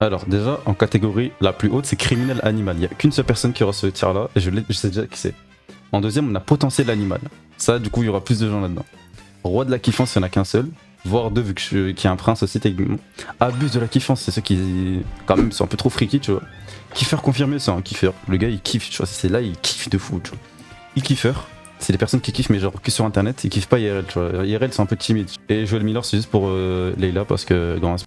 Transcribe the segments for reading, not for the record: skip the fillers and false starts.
Alors déjà, en catégorie la plus haute, c'est criminel animal. Il n'y a qu'une seule personne qui aura ce tir là, et je sais déjà qui c'est. En deuxième, on a potentiel animal. Ça, du coup, il y aura plus de gens là-dedans. Roi de la kiffance, il n'y en a qu'un seul. Voire deux, vu qu'il y a un prince aussi, techniquement. Abuse de la kiffance, c'est ceux qui, quand même, sont un peu trop freaky, tu vois. Kiffeur confirmé, c'est un kiffeur. Le gars, il kiffe, tu vois. C'est là, il kiffe de fou, tu vois. E-kiffeur, c'est les personnes qui kiffent, mais genre que sur internet, ils kiffent pas IRL, tu vois. IRL, c'est un peu timide. Et Joel Miller, c'est juste pour Leila, parce que dans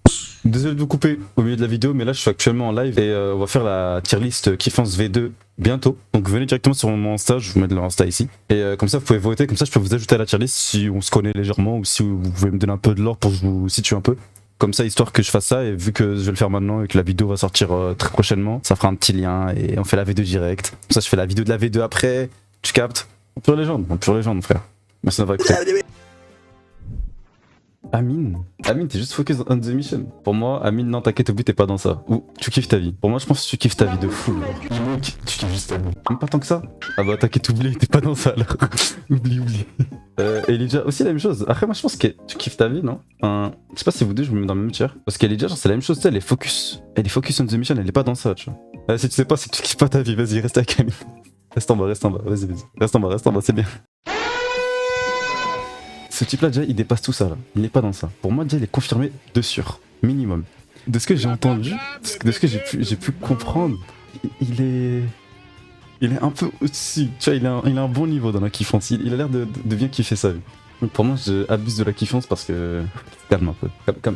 Désolé de vous couper au milieu de la vidéo, mais là je suis actuellement en live et on va faire la tier list Kiffance V2 bientôt. Donc venez directement sur mon Insta, je vais vous mettre leur Insta ici. Et comme ça vous pouvez voter, comme ça je peux vous ajouter à la tier list si on se connaît légèrement ou si vous pouvez me donner un peu de l'or pour que je vous situe un peu. Comme ça, histoire que je fasse ça, et vu que je vais le faire maintenant et que la vidéo va sortir très prochainement, ça fera un petit lien et on fait la V2 direct. Comme ça je fais la vidéo de la V2 après, tu captes. Pure légende frère. Merci d'avoir écouté. Amine, t'es juste focus on the mission. Pour moi, Amine, non, t'inquiète, au but, t'es pas dans ça. Ou tu kiffes ta vie. Pour moi, je pense que tu kiffes ta vie de fou. Tu kiffes juste ta vie. Même pas tant que ça. Ah bah, t'inquiète, oublie, t'es pas dans ça alors. oublie. Elijah, aussi la même chose. Après, moi, je pense que tu kiffes ta vie, non? Enfin, je sais pas si vous deux, je me mets dans le même tiers. Parce qu'Elijah, genre, c'est la même chose, tu sais, elle est focus on the mission, elle est pas dans ça, tu vois. Si tu sais pas, c'est que tu kiffes pas ta vie, vas-y, reste avec Amine. Reste en bas, vas-y. Reste en bas, c'est bien. Ce type là déjà il dépasse tout ça là, il n'est pas dans ça. Pour moi déjà il est confirmé de sûr, minimum. De ce que j'ai entendu, de ce que j'ai pu comprendre, il est un peu au-dessus, tu vois il a un bon niveau dans la kiffance, il a l'air de bien kiffer sa vie. Donc pour moi je abuse de la kiffance parce que... Calme un peu,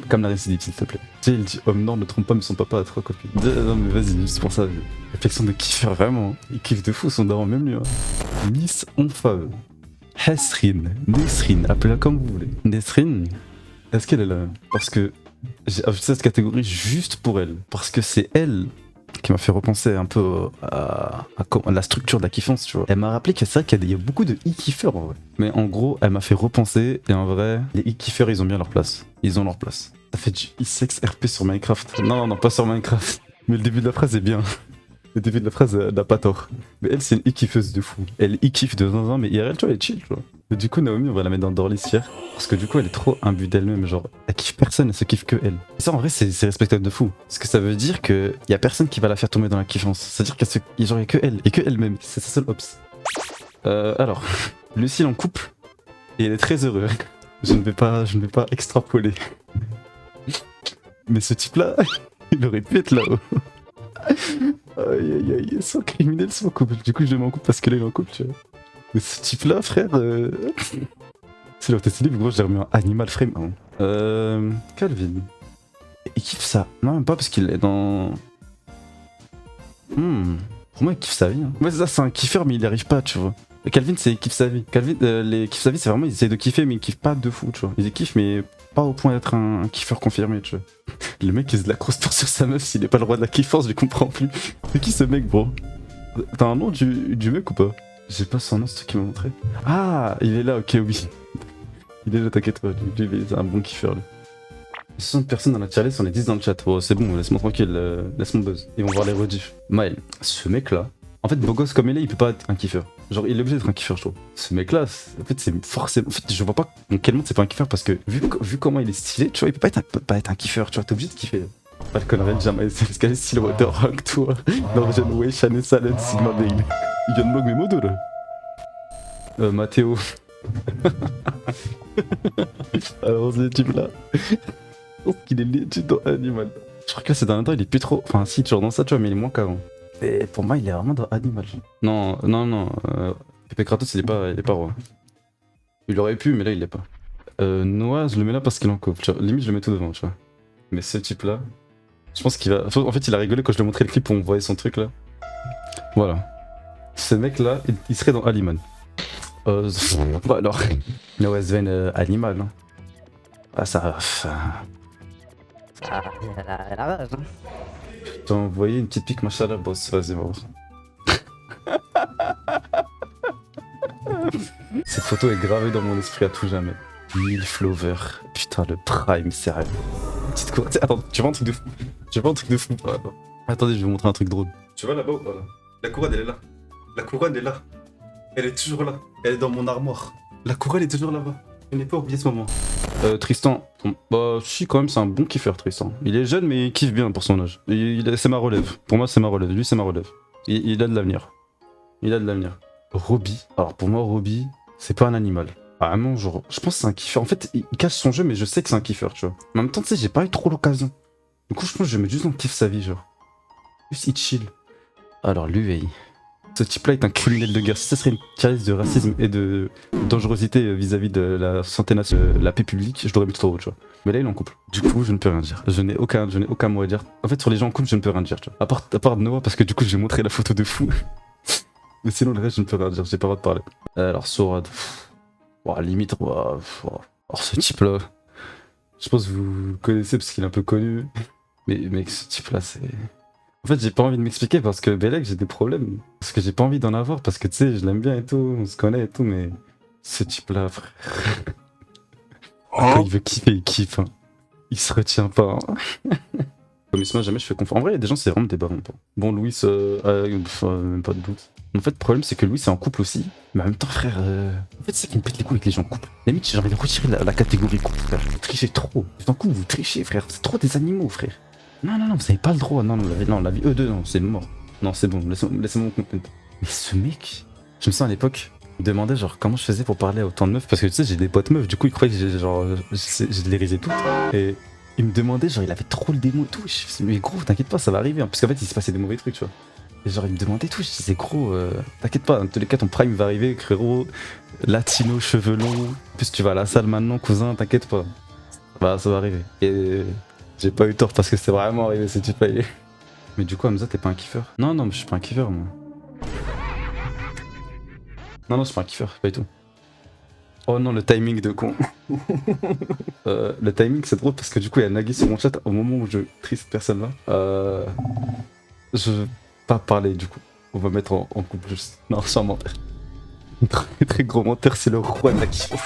comme la récidive s'il te plaît. Tu sais il dit homme non ne trompe pas mais son papa a trois copines. Non mais vas-y, juste pour ça, réflexion de kiffeur vraiment, il kiffe de fou son daron même lui. Hein. Miss Onfave. Nesrine, appelez-la comme vous voulez. Nesrine, est-ce qu'elle est là? Parce que j'ai ajouté cette catégorie juste pour elle. Parce que c'est elle qui m'a fait repenser un peu à la structure de la kiffance, tu vois. Elle m'a rappelé que c'est vrai qu'il y a beaucoup de e-kiffeurs en vrai. Mais en gros, elle m'a fait repenser, et en vrai, les e-kiffeurs ils ont bien leur place. Ils ont leur place. Ça fait du e-sex RP sur Minecraft. Non, pas sur Minecraft. Mais le début de la phrase est bien. Le début de la phrase n'a pas tort. Mais elle, c'est une e-kiffeuse de fou. Elle e-kiffe de zinzin, mais IRL, tu vois, elle est chill, tu vois. Et du coup, Naomi, on va la mettre dans Dorlis fier. Parce que du coup, elle est trop imbue d'elle-même. Genre, elle kiffe personne, elle se kiffe que elle. Et ça, en vrai, c'est respectable de fou. Parce que ça veut dire qu'il y a personne qui va la faire tomber dans la kiffance. C'est-à-dire qu'il y a que elle, et que elle-même. C'est sa seule ops. Alors, Lucille en couple, et elle est très heureuse. Je ne vais pas extrapoler. Mais ce type-là, il aurait pu être là-haut. Aïe, soit criminel, soit en couple. Du coup, je le mets en couple parce qu'elle est en couple, tu vois. Mais ce type-là, frère, c'est le test libre, gros, j'ai remis un animal frame. Calvin. Il kiffe ça. Non, même pas parce qu'il est dans. Pour moi, il kiffe sa vie. Hein. Ouais, c'est ça, c'est un kiffeur, mais il n'y arrive pas, tu vois. Et Calvin, c'est il kiffe sa vie. Calvin, les kiffe sa vie, c'est vraiment, ils essaient de kiffer, mais ils kiffent pas de fou, tu vois. Ils kiffent, mais pas au point d'être un kiffeur confirmé, tu vois. Le mec, il se de la grosse tour sur sa meuf, s'il est pas le roi de la kiffance, je comprends plus. C'est qui ce mec, bro? T'as un nom du mec ou pas? J'ai pas son nom, c'est toi qui m'a montré. Ah, il est là, ok, oui. Il est là, t'inquiète pas, lui, il est un bon kiffeur, lui. 60 personnes dans la tier list, on est 10 dans le chat. Oh, c'est bon, laisse-moi tranquille, laisse-mon buzz. Ils vont voir les rediffs. Maël, ce mec-là, en fait, beau gosse comme il est pas être un kiffeur. Genre, il est obligé d'être un kiffeur, je trouve. Ce mec-là, en fait, c'est forcément. En fait, je vois pas dans quel monde c'est pas un kiffeur parce que, vu comment il est stylé, tu vois, il peut pas être un kiffeur, tu vois, t'es obligé de kiffer. Pas le connerie de jamais, c'est parce qu'elle est style Waterrock, toi. Norwegian Way, Chanel Salad, Sigma Bale. Il vient de mog mes mots, là. Mathéo. Alors, ce type-là. Je pense qu'il est legit dans Animal. Je crois que là, c'est dans un temps, il est plus trop. Enfin, si, toujours dans ça, tu vois, mais il est moins qu'avant. Et pour moi, il est vraiment dans Animal. Non. Pepe Kratos, il est pas roi. Il aurait pu, mais là, il l'est pas. Noah, je le mets là parce qu'il en coupe. Limite, je le mets tout devant, tu vois. Mais ce type-là, je pense qu'il va. En fait, il a rigolé quand je lui ai montré le clip où on voyait son truc là. Voilà. Ce mec-là, il serait dans Aliman. Bah alors. Noah Sven Animal, hein. Ah, ça. T'as envoyé une petite pique, machallah, boss. Vas-y, va voir. Cette photo est gravée dans mon esprit à tout jamais. 1000 Flower. Putain, le prime, sérieux. Petite cour... Attends, tu vois un truc de fou? Attends. Attendez, je vais vous montrer un truc drôle. Tu vois là-bas ou pas là? La couronne, elle est là. La couronne est là. Elle est toujours là. Elle est dans mon armoire. La couronne est toujours là-bas. Je n'ai pas oublié ce moment. Tristan, bah si quand même c'est un bon kiffeur Tristan. Il est jeune mais il kiffe bien pour son âge. C'est ma relève. Pour moi c'est ma relève. Lui c'est ma relève. Il a de l'avenir. Il a de l'avenir. Robbie. Alors pour moi Robbie, c'est pas un animal. Vraiment genre, je pense que c'est un kiffeur. En fait il cache son jeu mais je sais que c'est un kiffeur tu vois. Mais en même temps tu sais j'ai pas eu trop l'occasion. Du coup je pense que je vais mettre juste en kiff sa vie genre. Juste il chill. Alors l'UVI. Ce type-là est un criminel de guerre. Si ça serait une carrière de racisme et de dangerosité vis-à-vis de la santé nationale, la paix publique, je l'aurais mis tout en haut, tu vois. Mais là, il est en couple. Du coup, je ne peux rien dire. Je n'ai aucun mot à dire. En fait, sur les gens en couple, je ne peux rien dire, tu vois. À part Noah, parce que du coup, j'ai montré la photo de fou. Mais sinon, le reste, je ne peux rien dire. J'ai pas le droit de parler. Alors, Sorad. Limite, alors, ce type-là, je pense que vous le connaissez parce qu'il est un peu connu. Mais mec, ce type-là, c'est. En fait, j'ai pas envie de m'expliquer parce que Belek, j'ai des problèmes. Parce que j'ai pas envie d'en avoir parce que tu sais, je l'aime bien et tout, on se connaît et tout, mais ce type-là, frère. Quand il veut kiffer, il kiffe. Hein. Il se retient pas. Hein. Comme Isma, jamais je fais confiance. En vrai, il y a des gens, c'est vraiment des barons. Bon, Louis, même pas de doute. En fait, le problème, c'est que Louis, c'est en couple aussi. Mais en même temps, frère, en fait, c'est qu'il me pète les couilles avec les gens en couple. Limite, j'ai envie de retirer la catégorie couple, frère. Vous trichez trop. Vous êtes en couple, vous trichez, frère. C'est trop des animaux, frère. Non, vous avez pas le droit. Non, la vie eux deux, non, c'est mort. Non, c'est bon, laissez-moi comprendre. Mais ce mec, je me sens à l'époque, il me demandait genre comment je faisais pour parler à autant de meufs. Parce que tu sais, j'ai des potes meufs, du coup, il croyait que je les risais toutes. Et il me demandait, genre, il avait trop le démon et tout. Je disais, mais gros, t'inquiète pas, ça va arriver. Hein. Parce qu'en fait, il se passait des mauvais trucs, tu vois. Et genre, il me demandait tout. Je disais, gros, t'inquiète pas, dans tous les cas, ton prime va arriver, frérot. Latino, cheveux longs. En plus, tu vas à la salle maintenant, cousin, t'inquiète pas. Ça va arriver. Et. J'ai pas eu tort parce que c'est vraiment arrivé ce type-là. Mais du coup, Hamza, t'es pas un kiffeur? Non, mais je suis pas un kiffeur, moi. Non, je suis pas un kiffeur, pas du tout. Oh non, le timing de con. Le timing, c'est drôle parce que du coup, il y a Nagui sur mon chat au moment où je triste personne là. Je veux pas parler du coup. On va mettre en couple juste. Non, sans mentir. Très gros menteur, c'est le roi de la kiffance.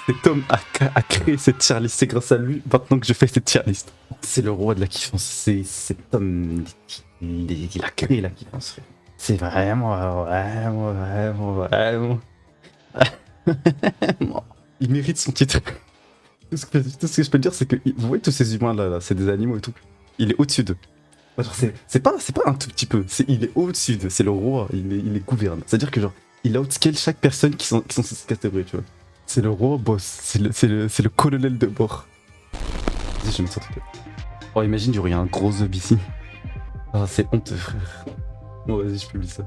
Cet homme a créé cette tier list, c'est grâce à lui maintenant que je fais cette tier list. C'est le roi de la kiffance, c'est cet homme, il a créé la kiffance, frère. C'est vraiment. Il mérite son titre. Tout ce que je peux dire, c'est que, vous voyez tous ces humains là, c'est des animaux et tout. Il est au-dessus d'eux. C'est pas un tout petit peu, il est au-dessus d'eux, c'est le roi, il les gouverne. C'est-à-dire que genre, il outscale chaque personne qui sont sur cette catégorie, tu vois. C'est le roi boss, c'est le colonel de bord. Vas-y, je vais mettre ça tout de suite. Oh, imagine, il y aurait un gros zob ici. Ah, c'est honteux, frère. Bon, vas-y, je publie ça.